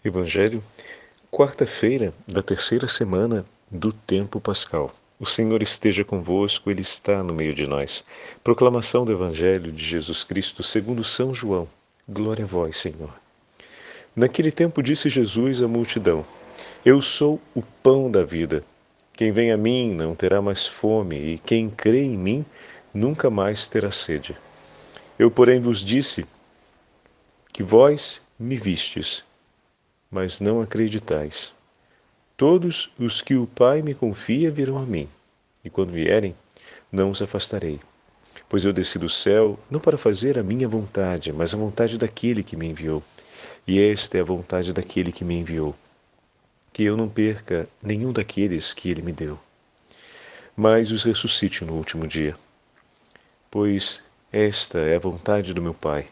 Evangelho, quarta-feira da terceira semana do tempo pascal. O Senhor esteja convosco, Ele está no meio de nós. Proclamação do Evangelho de Jesus Cristo segundo São João. Glória a vós, Senhor. Naquele tempo disse Jesus à multidão: Eu sou o pão da vida. Quem vem a mim não terá mais fome, e quem crê em mim nunca mais terá sede. Eu, porém, vos disse que vós me vistes, mas não acreditais. Todos os que o Pai me confia virão a mim, e quando vierem, não os afastarei. Pois eu desci do céu, não para fazer a minha vontade, mas a vontade daquele que me enviou. E esta é a vontade daquele que me enviou, que eu não perca nenhum daqueles que ele me deu, mas os ressuscite no último dia. Pois esta é a vontade do meu Pai,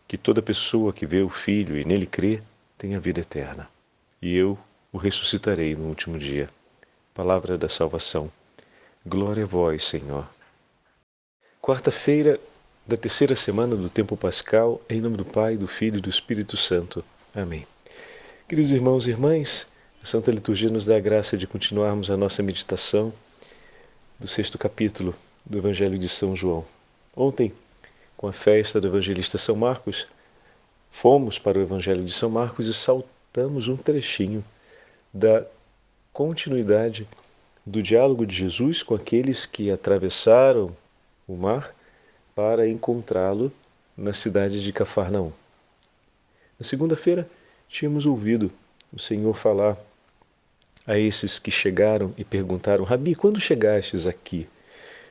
que toda pessoa que vê o Filho e nele crê tenha vida eterna. E eu o ressuscitarei no último dia. Palavra da salvação. Glória a vós, Senhor. Quarta-feira da terceira semana do tempo pascal, em nome do Pai, do Filho e do Espírito Santo. Amém. Queridos irmãos e irmãs, a Santa Liturgia nos dá a graça de continuarmos a nossa meditação do sexto capítulo do Evangelho de São João. Ontem, com a festa do evangelista São Marcos, fomos para o Evangelho de São Marcos e saltamos um trechinho da continuidade do diálogo de Jesus com aqueles que atravessaram o mar para encontrá-lo na cidade de Cafarnaum. Na segunda-feira, tínhamos ouvido o Senhor falar a esses que chegaram e perguntaram: Rabi, quando chegastes aqui?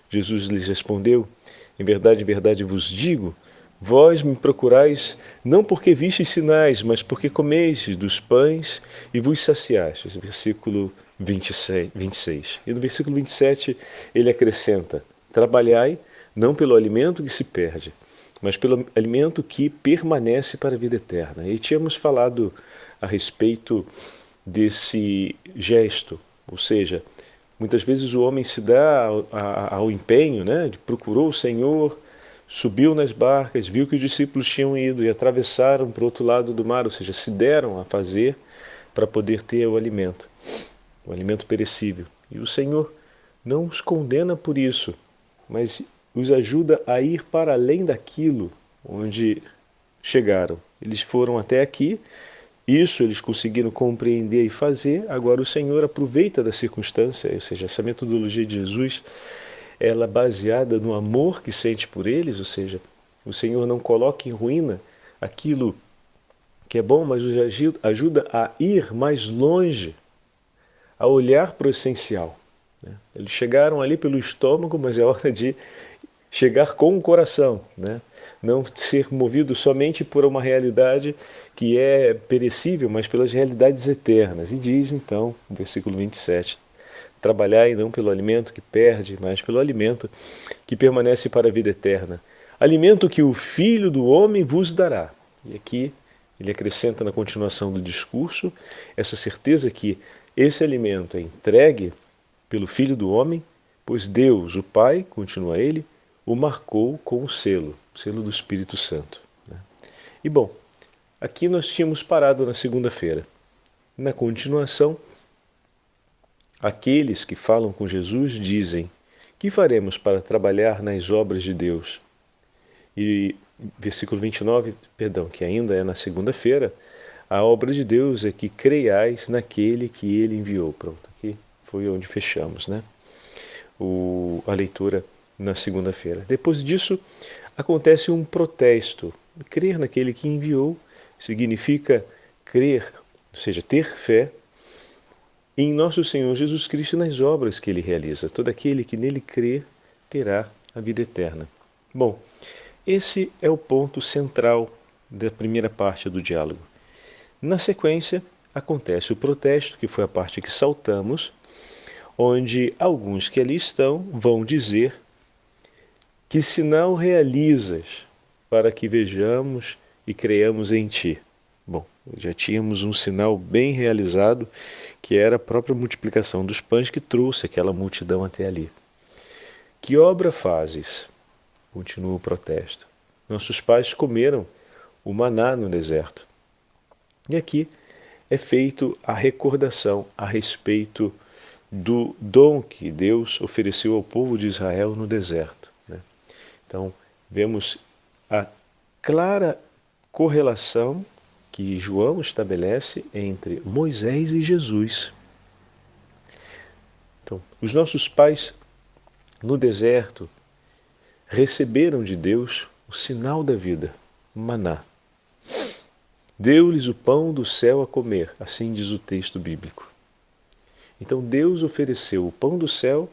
Jesus lhes respondeu: em verdade vos digo, vós me procurais não porque vistes sinais, mas porque comestes dos pães e vos saciastes. Versículo 26. E no versículo 27 ele acrescenta: trabalhai não pelo alimento que se perde, mas pelo alimento que permanece para a vida eterna. E tínhamos falado a respeito desse gesto, ou seja, muitas vezes o homem se dá ao empenho, né? Procurou o Senhor, subiu nas barcas, viu que os discípulos tinham ido e atravessaram para o outro lado do mar, ou seja, se deram a fazer para poder ter o alimento perecível. E o Senhor não os condena por isso, mas os ajuda a ir para além daquilo onde chegaram. Eles foram até aqui, isso eles conseguiram compreender e fazer, agora o Senhor aproveita da circunstância, ou seja, essa metodologia de Jesus, ela é baseada no amor que sente por eles, ou seja, o Senhor não coloca em ruína aquilo que é bom, mas os ajuda a ir mais longe, a olhar para o essencial. Eles chegaram ali pelo estômago, mas é hora de chegar com o coração, né? Não ser movido somente por uma realidade que é perecível, mas pelas realidades eternas. E diz então, no versículo 27, trabalhai não pelo alimento que perde, mas pelo alimento que permanece para a vida eterna. Alimento que o Filho do Homem vos dará. E aqui ele acrescenta na continuação do discurso essa certeza que esse alimento é entregue pelo Filho do Homem, pois Deus, o Pai, continua ele, o marcou com o selo do Espírito Santo. E bom, aqui nós tínhamos parado na segunda-feira. Na continuação, aqueles que falam com Jesus dizem: que faremos para trabalhar nas obras de Deus? E versículo 29, que ainda é na segunda-feira, a obra de Deus é que creiais naquele que ele enviou. Pronto, aqui foi onde fechamos, né? A leitura na segunda-feira. Depois disso, acontece um protesto. Crer naquele que enviou significa crer, ou seja, ter fé em nosso Senhor Jesus Cristo e nas obras que ele realiza. Todo aquele que nele crê terá a vida eterna. Bom, esse é o ponto central da primeira parte do diálogo. Na sequência, acontece o protesto, que foi a parte que saltamos, onde alguns que ali estão vão dizer: que sinal realizas para que vejamos e creiamos em ti? Bom, já tínhamos um sinal bem realizado, que era a própria multiplicação dos pães que trouxe aquela multidão até ali. Que obra fazes? Continua o protesto. Nossos pais comeram o maná no deserto. E aqui é feito a recordação a respeito do dom que Deus ofereceu ao povo de Israel no deserto, né? Então, vemos a clara correlação que João estabelece entre Moisés e Jesus. Então, os nossos pais no deserto receberam de Deus o sinal da vida, o maná. Deu-lhes o pão do céu a comer, assim diz o texto bíblico. Então Deus ofereceu o pão do céu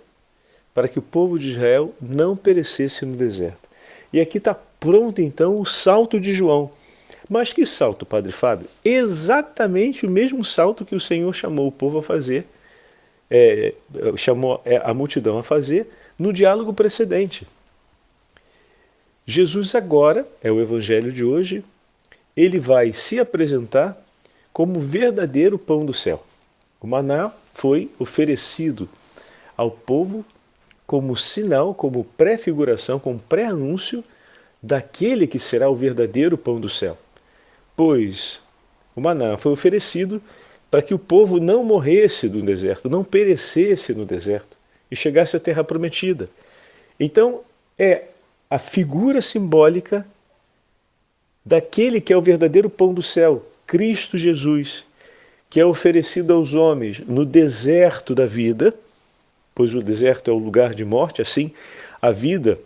para que o povo de Israel não perecesse no deserto. E aqui está pronto então o salto de João. Mas que salto, Padre Fábio? Exatamente o mesmo salto que o Senhor chamou o povo a fazer, chamou a multidão a fazer no diálogo precedente. Jesus agora, é o evangelho de hoje, ele vai se apresentar como verdadeiro pão do céu. O maná foi oferecido ao povo como sinal, como pré-figuração, como pré-anúncio daquele que será o verdadeiro pão do céu. Pois o maná foi oferecido para que o povo não morresse no deserto, não perecesse no deserto e chegasse à terra prometida. Então é a figura simbólica daquele que é o verdadeiro pão do céu, Cristo Jesus, que é oferecido aos homens no deserto da vida, pois o deserto é o lugar de morte, assim a vida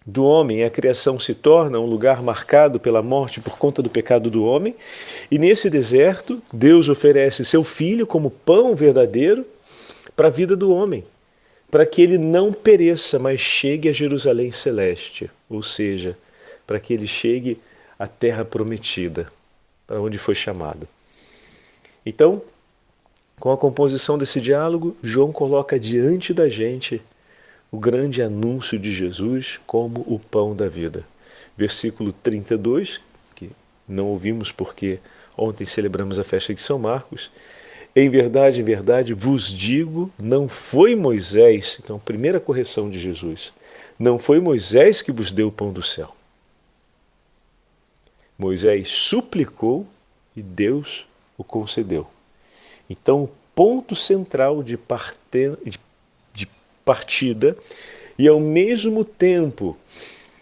do homem, a criação se torna um lugar marcado pela morte por conta do pecado do homem, e nesse deserto Deus oferece seu Filho como pão verdadeiro para a vida do homem, para que ele não pereça, mas chegue a Jerusalém celeste, ou seja, para que ele chegue à terra prometida, para onde foi chamado. Então, com a composição desse diálogo, João coloca diante da gente o grande anúncio de Jesus como o pão da vida. Versículo 32, que não ouvimos porque ontem celebramos a festa de São Marcos. Em verdade, vos digo, não foi Moisés, então primeira correção de Jesus, não foi Moisés que vos deu o pão do céu. Moisés suplicou e Deus o concedeu. Então, o ponto central de partida e, ao mesmo tempo,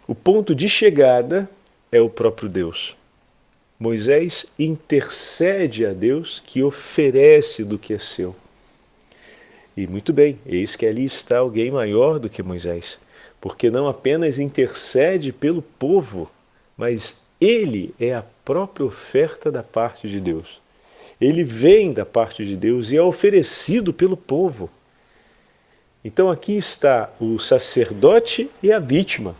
o ponto de chegada é o próprio Deus. Moisés intercede a Deus que oferece do que é seu. E muito bem, eis que ali está alguém maior do que Moisés, porque não apenas intercede pelo povo, mas ele é a própria oferta da parte de Deus. Ele vem da parte de Deus e é oferecido pelo povo. Então aqui está o sacerdote e a vítima,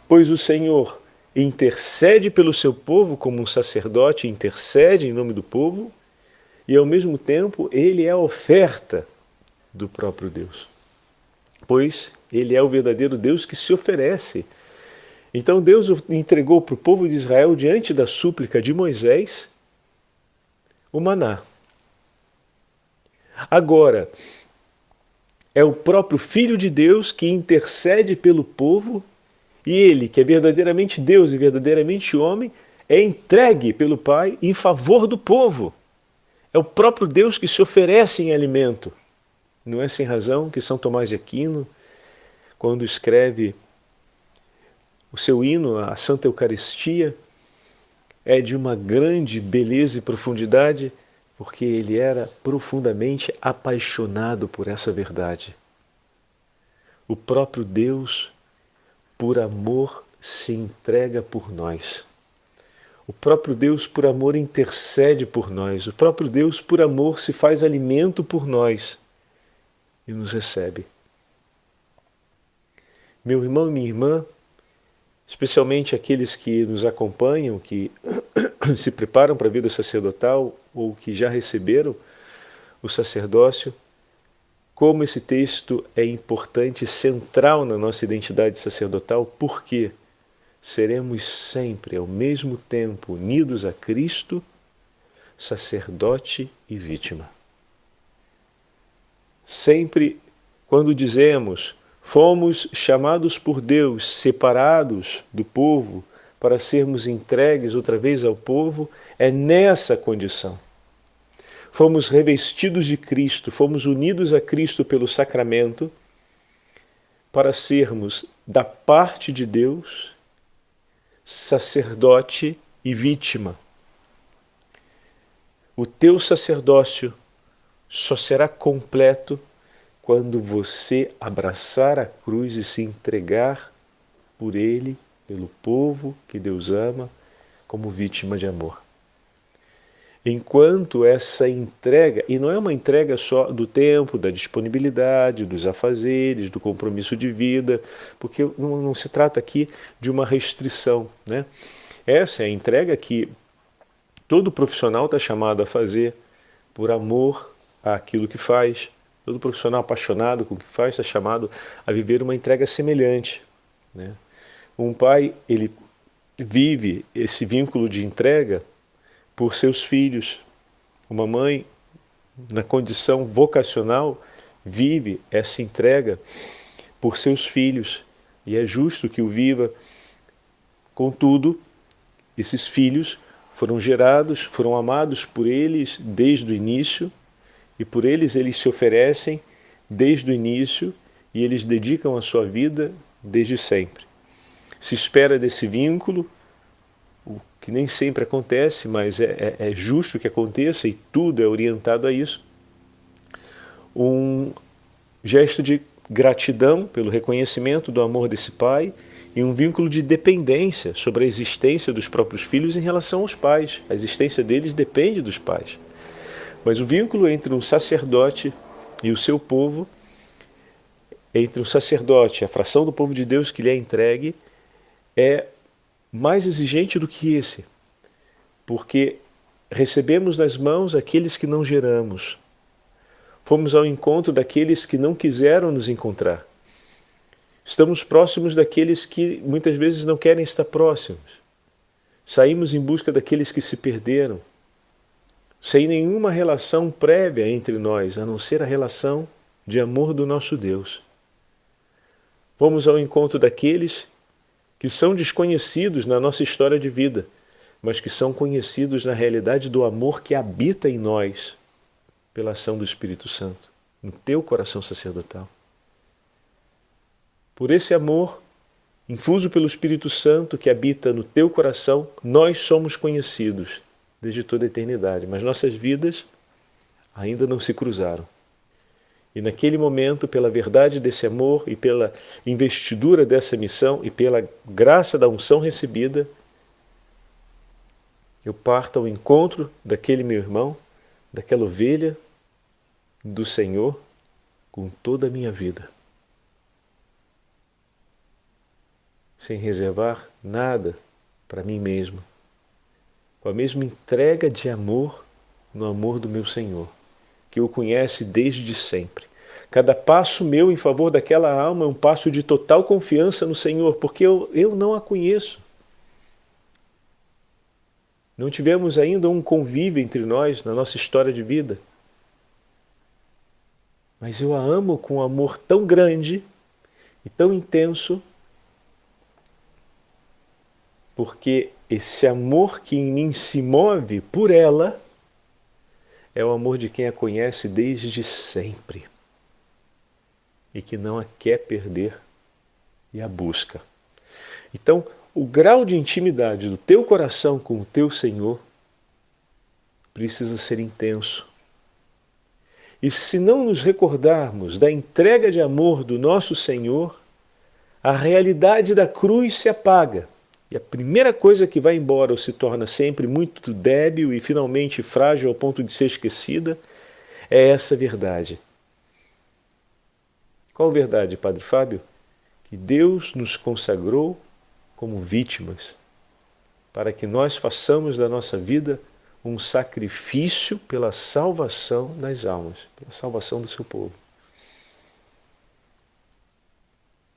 pois o Senhor intercede pelo seu povo como um sacerdote intercede em nome do povo, e ao mesmo tempo ele é a oferta do próprio Deus, pois ele é o verdadeiro Deus que se oferece. Então Deus entregou para o povo de Israel, diante da súplica de Moisés, o maná. Agora, é o próprio Filho de Deus que intercede pelo povo, e ele, que é verdadeiramente Deus e verdadeiramente homem, é entregue pelo Pai em favor do povo. É o próprio Deus que se oferece em alimento. Não é sem razão que São Tomás de Aquino, quando escreve o seu hino à Santa Eucaristia, é de uma grande beleza e profundidade, porque ele era profundamente apaixonado por essa verdade. O próprio Deus, por amor, se entrega por nós. O próprio Deus, por amor, intercede por nós. O próprio Deus, por amor, se faz alimento por nós e nos recebe. Meu irmão e minha irmã, especialmente aqueles que nos acompanham, que se preparam para a vida sacerdotal ou que já receberam o sacerdócio, como esse texto é importante e central na nossa identidade sacerdotal, porque seremos sempre, ao mesmo tempo, unidos a Cristo, sacerdote e vítima. Sempre, quando dizemos fomos chamados por Deus, separados do povo, para sermos entregues outra vez ao povo, é nessa condição. fomos revestidos de Cristo, fomos unidos a Cristo pelo sacramento para sermos, da parte de Deus, sacerdote e vítima. O teu sacerdócio só será completo quando você abraçar a cruz e se entregar por Ele, pelo povo que Deus ama, como vítima de amor. Enquanto essa entrega, e não é uma entrega só do tempo, da disponibilidade, dos afazeres, do compromisso de vida, porque não se trata aqui de uma restrição, né? Essa é a entrega que todo profissional está chamado a fazer por amor àquilo que faz. Todo profissional apaixonado com o que faz está chamado a viver uma entrega semelhante, né? Um pai, ele vive esse vínculo de entrega por seus filhos. Uma mãe, na condição vocacional, vive essa entrega por seus filhos. E é justo que o viva. Contudo, esses filhos foram gerados, foram amados por eles desde o início, e por eles se oferecem desde o início, e eles dedicam a sua vida desde sempre. Se espera desse vínculo, o que nem sempre acontece, mas é justo que aconteça, e tudo é orientado a isso, um gesto de gratidão pelo reconhecimento do amor desse pai e um vínculo de dependência sobre a existência dos próprios filhos em relação aos pais. A existência deles depende dos pais. Mas o vínculo entre um sacerdote e o seu povo, entre um sacerdote e a fração do povo de Deus que lhe é entregue, é mais exigente do que esse, porque recebemos nas mãos aqueles que não geramos. Fomos ao encontro daqueles que não quiseram nos encontrar. Estamos próximos daqueles que muitas vezes não querem estar próximos. Saímos em busca daqueles que se perderam, sem nenhuma relação prévia entre nós, a não ser a relação de amor do nosso Deus. Vamos ao encontro daqueles que são desconhecidos na nossa história de vida, mas que são conhecidos na realidade do amor que habita em nós, pela ação do Espírito Santo, no teu coração sacerdotal. Por esse amor, infuso pelo Espírito Santo que habita no teu coração, nós somos conhecidos desde toda a eternidade, mas nossas vidas ainda não se cruzaram. E naquele momento, pela verdade desse amor e pela investidura dessa missão e pela graça da unção recebida, eu parto ao encontro daquele meu irmão, daquela ovelha do Senhor, com toda a minha vida. Sem reservar nada para mim mesmo. Com a mesma entrega de amor no amor do meu Senhor, que o conhece desde sempre. Cada passo meu em favor daquela alma é um passo de total confiança no Senhor, porque eu não a conheço. Não tivemos ainda um convívio entre nós na nossa história de vida. Mas eu a amo com um amor tão grande e tão intenso, porque esse amor que em mim se move por ela é o amor de quem a conhece desde sempre e que não a quer perder e a busca. Então, o grau de intimidade do teu coração com o teu Senhor precisa ser intenso. E se não nos recordarmos da entrega de amor do nosso Senhor, a realidade da cruz se apaga. E a primeira coisa que vai embora ou se torna sempre muito débil e finalmente frágil ao ponto de ser esquecida é essa verdade. Qual verdade, Padre Fábio? Que Deus nos consagrou como vítimas, para que nós façamos da nossa vida um sacrifício pela salvação das almas, pela salvação do seu povo.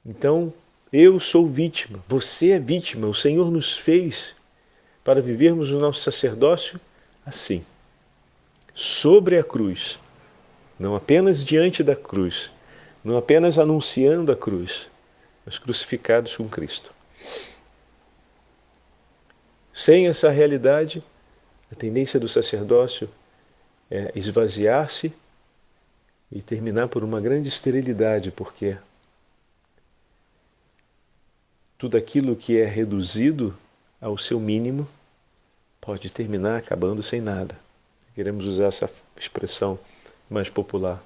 Então, eu sou vítima, você é vítima, o Senhor nos fez para vivermos o nosso sacerdócio assim, sobre a cruz, não apenas diante da cruz, não apenas anunciando a cruz, mas crucificados com Cristo. Sem essa realidade, a tendência do sacerdócio esvaziar-se e terminar por uma grande esterilidade, porque tudo aquilo que é reduzido ao seu mínimo pode terminar acabando sem nada. Queremos usar essa expressão mais popular.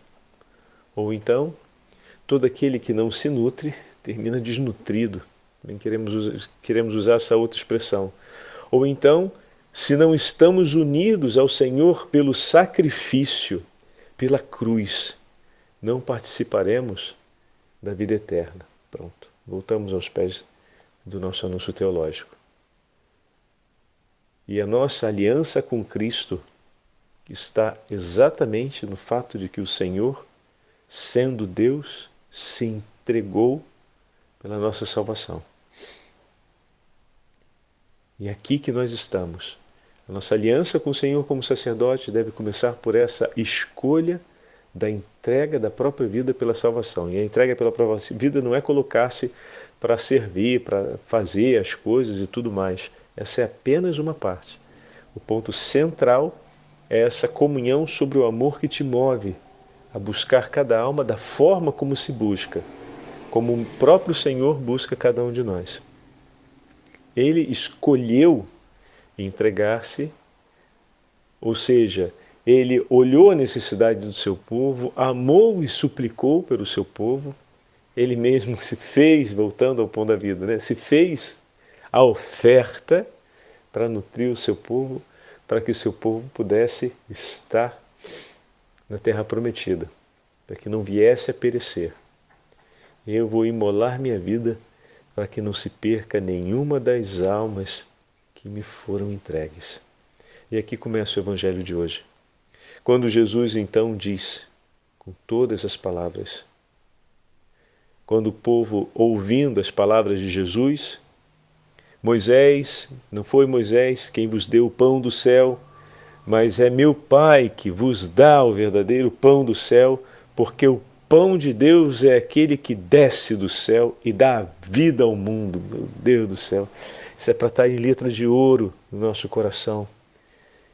Ou então, todo aquele que não se nutre termina desnutrido. Também queremos usar essa outra expressão. Ou então, se não estamos unidos ao Senhor pelo sacrifício, pela cruz, não participaremos da vida eterna. Pronto, voltamos aos pés do nosso anúncio teológico. E a nossa aliança com Cristo está exatamente no fato de que o Senhor, sendo Deus, se entregou pela nossa salvação. E é aqui que nós estamos. A nossa aliança com o Senhor como sacerdote deve começar por essa escolha da entrega da própria vida pela salvação. E a entrega pela própria vida não é colocar-se para servir, para fazer as coisas e tudo mais. Essa é apenas uma parte. O ponto central é essa comunhão sobre o amor que te move a buscar cada alma da forma como se busca, como o próprio Senhor busca cada um de nós. Ele escolheu entregar-se, ou seja, ele olhou a necessidade do seu povo, amou e suplicou pelo seu povo, ele mesmo se fez, voltando ao pão da vida, né? Se fez a oferta para nutrir o seu povo, para que o seu povo pudesse estar na terra prometida, para que não viesse a perecer. Eu vou imolar minha vida para que não se perca nenhuma das almas que me foram entregues. E aqui começa o Evangelho de hoje. Quando Jesus então diz, com todas as palavras, quando o povo, ouvindo as palavras de Jesus, Moisés, não foi Moisés quem vos deu o pão do céu, mas é meu Pai que vos dá o verdadeiro pão do céu, porque o pão de Deus é aquele que desce do céu e dá vida ao mundo. Meu Deus do céu, isso é para estar em letras de ouro no nosso coração,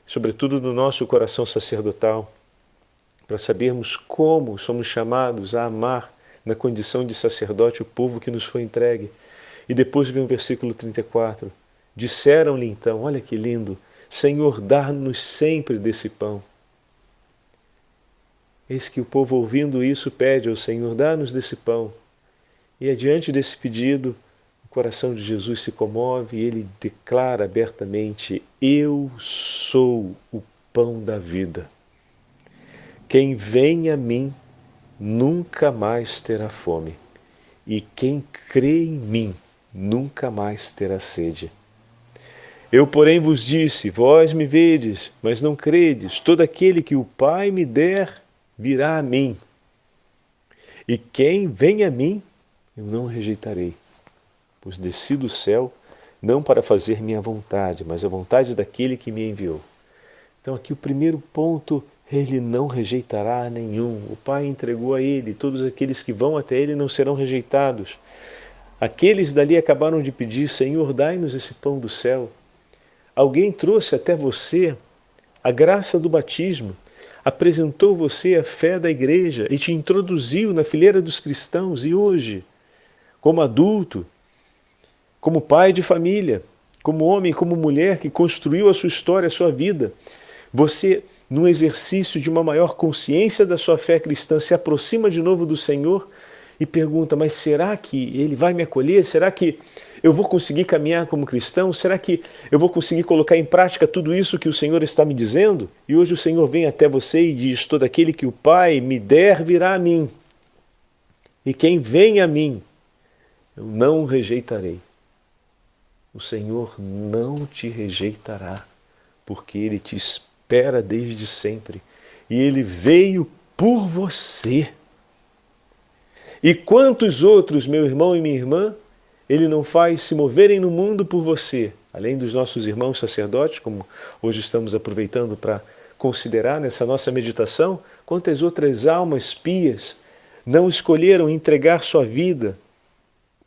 sobretudo no nosso coração sacerdotal, para sabermos como somos chamados a amar na condição de sacerdote o povo que nos foi entregue. E depois vem o versículo 34. Disseram-lhe então, olha que lindo, Senhor, dá-nos sempre desse pão. Eis que o povo, ouvindo isso, pede ao Senhor, dá-nos desse pão. E adiante desse pedido, o coração de Jesus se comove e ele declara abertamente, eu sou o pão da vida. Quem vem a mim nunca mais terá fome, e quem crê em mim nunca mais terá sede. Eu, porém, vos disse, vós me vedes, mas não credes. Todo aquele que o Pai me der, virá a mim. E quem vem a mim, eu não rejeitarei. Pois desci do céu, não para fazer minha vontade, mas a vontade daquele que me enviou. Então aqui o primeiro ponto, ele não rejeitará nenhum. O Pai entregou a ele, todos aqueles que vão até ele não serão rejeitados. Aqueles dali acabaram de pedir, Senhor, dai-nos esse pão do céu. Alguém trouxe até você a graça do batismo, apresentou você a fé da igreja e te introduziu na fileira dos cristãos. E hoje, como adulto, como pai de família, como homem, como mulher que construiu a sua história, a sua vida, você, no exercício de uma maior consciência da sua fé cristã, se aproxima de novo do Senhor e pergunta, mas será que Ele vai me acolher? Será que eu vou conseguir caminhar como cristão? Será que eu vou conseguir colocar em prática tudo isso que o Senhor está me dizendo? E hoje o Senhor vem até você e diz, todo aquele que o Pai me der virá a mim. E quem vem a mim, eu não o rejeitarei. O Senhor não te rejeitará, porque Ele te espera desde sempre. E Ele veio por você. E quantos outros, meu irmão e minha irmã, Ele não faz se moverem no mundo por você, além dos nossos irmãos sacerdotes, como hoje estamos aproveitando para considerar nessa nossa meditação, quantas outras almas pias não escolheram entregar sua vida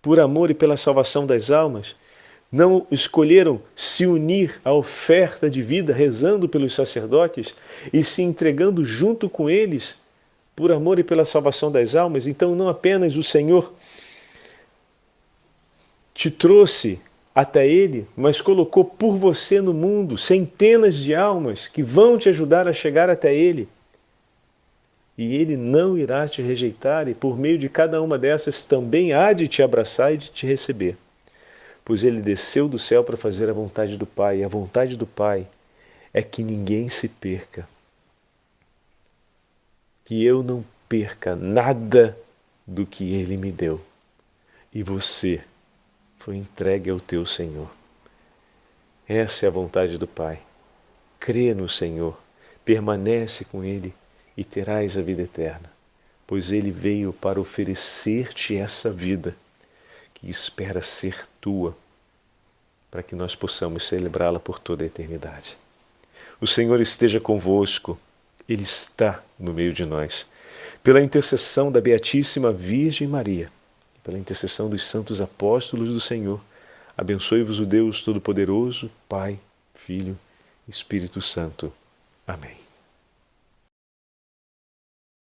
por amor e pela salvação das almas, não escolheram se unir à oferta de vida, rezando pelos sacerdotes e se entregando junto com eles por amor e pela salvação das almas. Então não apenas o Senhor te trouxe até Ele, mas colocou por você no mundo centenas de almas que vão te ajudar a chegar até Ele. E Ele não irá te rejeitar, e por meio de cada uma dessas também há de te abraçar e de te receber. Pois Ele desceu do céu para fazer a vontade do Pai, e a vontade do Pai é que ninguém se perca. Que eu não perca nada do que Ele me deu. E você foi entregue ao teu Senhor. Essa é a vontade do Pai. Crê no Senhor, permanece com Ele e terás a vida eterna, pois Ele veio para oferecer-te essa vida que espera ser tua, para que nós possamos celebrá-la por toda a eternidade. O Senhor esteja convosco, Ele está no meio de nós. Pela intercessão da Beatíssima Virgem Maria, pela intercessão dos santos apóstolos do Senhor, abençoe-vos o Deus Todo-Poderoso, Pai, Filho e Espírito Santo. Amém.